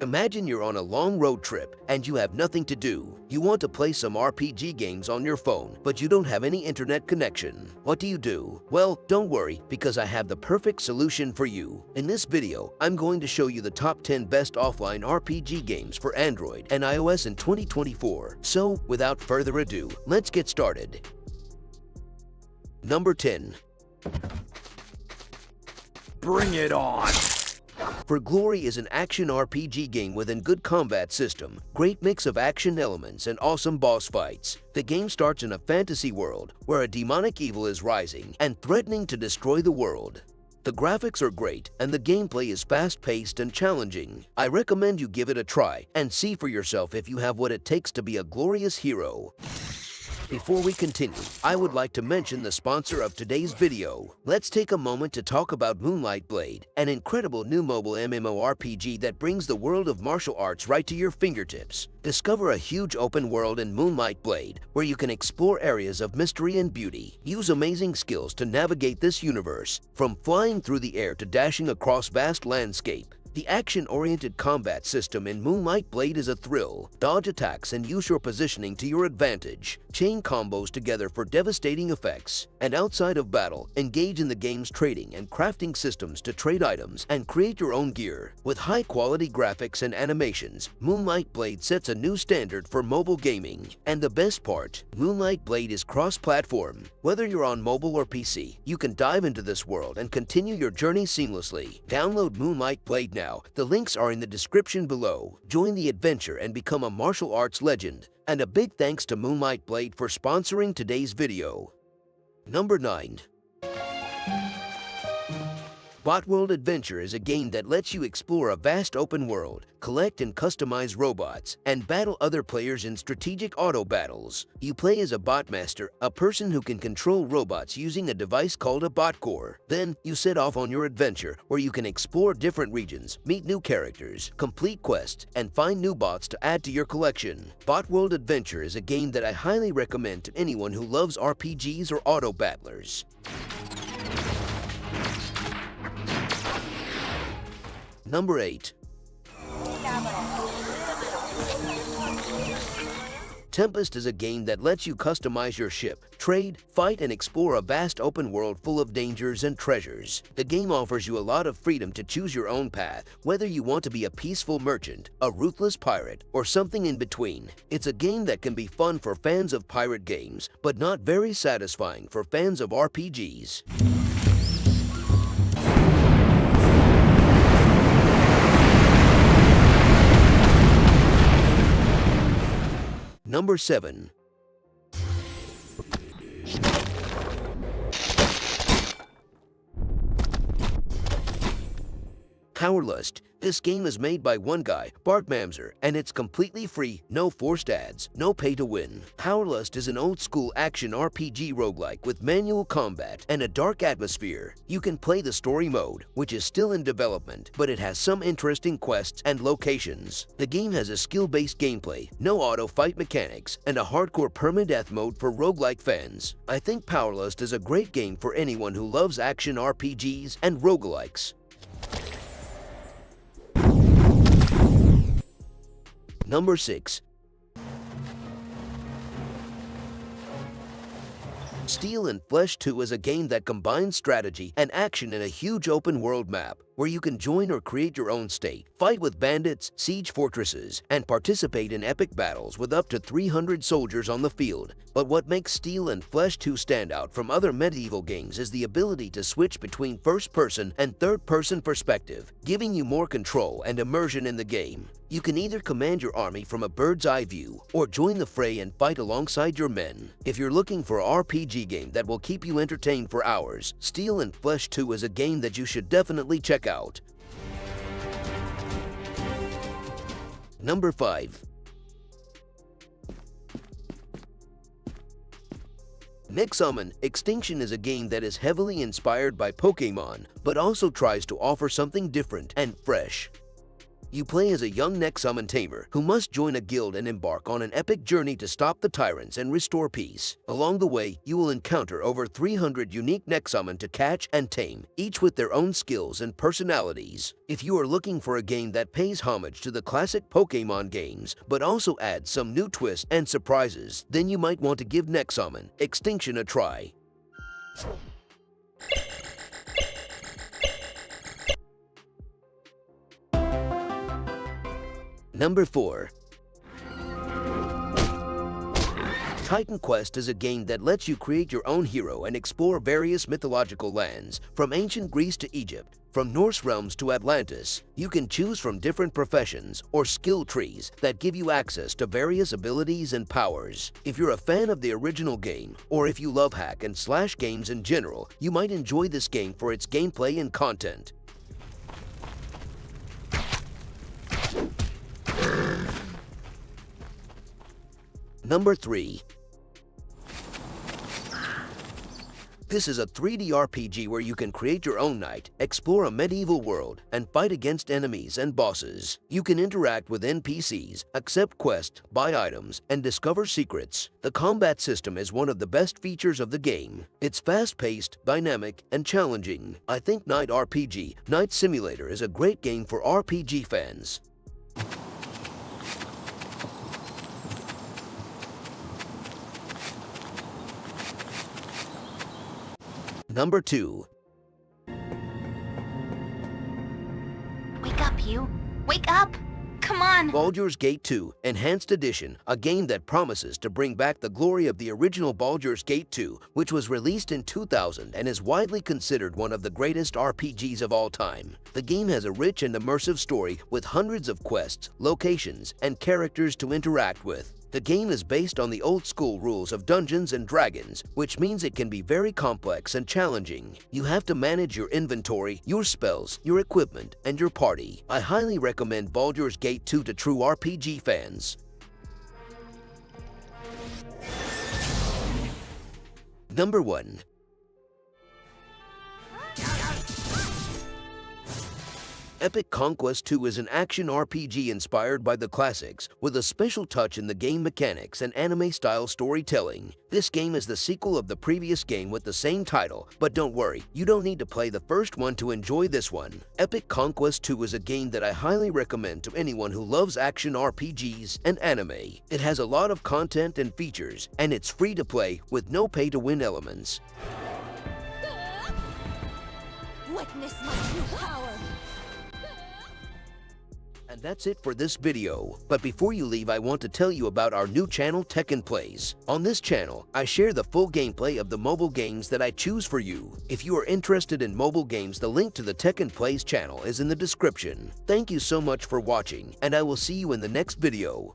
Imagine you're on a long road trip and you have nothing to do. You want to play some RPG games on your phone, but you don't have any internet connection. What do? Well, don't worry, because I have the perfect solution for you. In this video, I'm going to show you the top 10 best offline RPG games for Android and iOS in 2024. So, without further ado, let's get started. Number 10. Bring it on! For Glory is an action RPG game with a good combat system, great mix of action elements, and awesome boss fights. The game starts in a fantasy world where a demonic evil is rising and threatening to destroy the world. The graphics are great and the gameplay is fast-paced and challenging. I recommend you give it a try and see for yourself if you have what it takes to be a glorious hero. Before we continue, I would like to mention the sponsor of today's video. Let's take a moment to talk about Moonlight Blade, an incredible new mobile MMORPG that brings the world of martial arts right to your fingertips. Discover a huge open world in Moonlight Blade, where you can explore areas of mystery and beauty. Use amazing skills to navigate this universe, from flying through the air to dashing across vast landscape. The action-oriented combat system in Moonlight Blade is a thrill. Dodge attacks and use your positioning to your advantage. Chain combos together for devastating effects. And outside of battle, engage in the game's trading and crafting systems to trade items and create your own gear. With high-quality graphics and animations, Moonlight Blade sets a new standard for mobile gaming. And the best part, Moonlight Blade is cross-platform. Whether you're on mobile or PC, you can dive into this world and continue your journey seamlessly. Download Moonlight Blade now. The links are in the description below. Join the adventure and become a martial arts legend. And a big thanks to Moonlight Blade for sponsoring today's video. Number 9. Botworld Adventure is a game that lets you explore a vast open world, collect and customize robots, and battle other players in strategic auto battles. You play as a botmaster, a person who can control robots using a device called a bot core. Then, you set off on your adventure, where you can explore different regions, meet new characters, complete quests, and find new bots to add to your collection. Botworld Adventure is a game that I highly recommend to anyone who loves RPGs or auto battlers. Number 8. Tempest is a game that lets you customize your ship, trade, fight, and explore a vast open world full of dangers and treasures. The game offers you a lot of freedom to choose your own path, whether you want to be a peaceful merchant, a ruthless pirate, or something in between. It's a game that can be fun for fans of pirate games, but not very satisfying for fans of RPGs. Number 7. Powerlust. This game is made by one guy, Bart Mamser, and it's completely free, no forced ads, no pay to win. Powerlust is an old-school action RPG roguelike with manual combat and a dark atmosphere. You can play the story mode, which is still in development, but it has some interesting quests and locations. The game has a skill-based gameplay, no auto-fight mechanics, and a hardcore permadeath mode for roguelike fans. I think Powerlust is a great game for anyone who loves action RPGs and roguelikes. Number 6. Steel and Flesh 2 is a game that combines strategy and action in a huge open-world map, where you can join or create your own state, fight with bandits, siege fortresses, and participate in epic battles with up to 300 soldiers on the field. But what makes Steel and Flesh 2 stand out from other medieval games is the ability to switch between first-person and third-person perspective, giving you more control and immersion in the game. You can either command your army from a bird's-eye view or join the fray and fight alongside your men. If you're looking for an RPG game that will keep you entertained for hours, Steel and Flesh 2 is a game that you should definitely check out. Number 5. Nexomon Extinction is a game that is heavily inspired by Pokémon, but also tries to offer something different and fresh. You play as a young Nexomon tamer who must join a guild and embark on an epic journey to stop the tyrants and restore peace. Along the way, you will encounter over 300 unique Nexomon to catch and tame, each with their own skills and personalities. If you are looking for a game that pays homage to the classic Pokémon games, but also adds some new twists and surprises, then you might want to give Nexomon Extinction a try. Number 4. Titan Quest is a game that lets you create your own hero and explore various mythological lands, from ancient Greece to Egypt, from Norse realms to Atlantis. You can choose from different professions or skill trees that give you access to various abilities and powers. If you're a fan of the original game, or if you love hack and slash games in general, you might enjoy this game for its gameplay and content. Number 3. This is a 3D RPG where you can create your own knight, explore a medieval world, and fight against enemies and bosses. You can interact with NPCs, accept quests, buy items, and discover secrets. The combat system is one of the best features of the game. It's fast-paced, dynamic, and challenging. I think Knight RPG, Knight Simulator, is a great game for RPG fans. Number 2. Wake up, you! Wake up! Come on! Baldur's Gate 2 Enhanced Edition, a game that promises to bring back the glory of the original Baldur's Gate 2, which was released in 2000 and is widely considered one of the greatest RPGs of all time. The game has a rich and immersive story with hundreds of quests, locations, and characters to interact with. The game is based on the old-school rules of Dungeons & Dragons, which means it can be very complex and challenging. You have to manage your inventory, your spells, your equipment, and your party. I highly recommend Baldur's Gate 2 to true RPG fans. Number 1. Epic Conquest 2 is an action RPG inspired by the classics, with a special touch in the game mechanics and anime-style storytelling. This game is the sequel of the previous game with the same title, but don't worry, you don't need to play the first one to enjoy this one. Epic Conquest 2 is a game that I highly recommend to anyone who loves action RPGs and anime. It has a lot of content and features, and it's free to play with no pay-to-win elements. Witness my true power! And that's it for this video. But before you leave, I want to tell you about our new channel, Tekkan Plays. On this channel, I share the full gameplay of the mobile games that I choose for you. If you are interested in mobile games, the link to the Tekkan Plays channel is in the description. Thank you so much for watching, and I will see you in the next video.